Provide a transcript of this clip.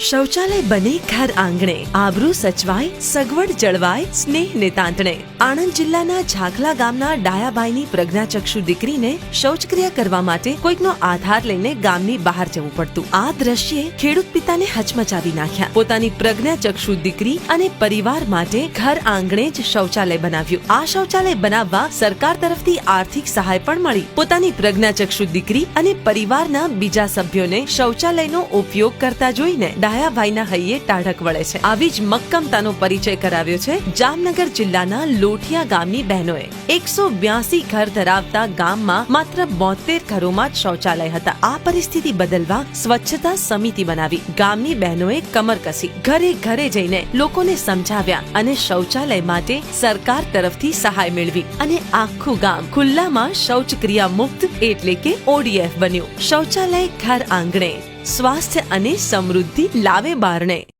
શૌચાલય બને ઘર આંગણે, આબરૂ સચવાય, સગવડ જળવાય, સ્નેહ ને તાંતણે. આણંદ જિલ્લાના ઝાખલા ગામના ડાયાબાઈની પ્રજ્ઞાચક્ષુ દીકરીને શૌચક્રિયા કરવા માટે કોઈકનો આધાર લઈને ગામની બહાર જવું પડતું. આ દ્રશ્યે ખેડૂત પિતાને હચમચાવી નાખ્યા. પોતાની પ્રજ્ઞાચક્ષુ દીકરી અને પરિવાર માટે ઘર આંગણે જ શૌચાલય બનાવ્યું. આ શૌચાલય બનાવવા સરકાર તરફથી આર્થિક સહાય પણ મળી. પોતાની પ્રજ્ઞાચક્ષુ દીકરી અને પરિવારના બીજા સભ્યોને શૌચાલયનો ઉપયોગ કરતા જોઈને ડાયાભાઈના હૈયે ટાઢક વળે છે. આવી જ મક્કમતાનો પરિચય કરાવ્યો છે જામનગર જિલ્લાના લોઠિયા ગામની બહેનોએ. 182 ઘર ધરાવતા ગામમાં માત્ર 72 ઘરોમાં જ શૌચાલય હતા. આ પરિસ્થિતિ બદલવા સ્વચ્છતા સમિતિ બનાવી. ગામની બહેનોએ કમર કસી, ઘરે ઘરે જઈને લોકોને સમજાવ્યા અને શૌચાલય માટે સરકાર તરફથી સહાય મેળવી અને આખું ગામ ખુલ્લામાં શૌચક્રિયા મુક્ત એટલે કે ODF બન્યું. શૌચાલય ઘર આંગણે, સ્વાસ્થ્ય અને સમૃદ્ધિ લાવે બારણે.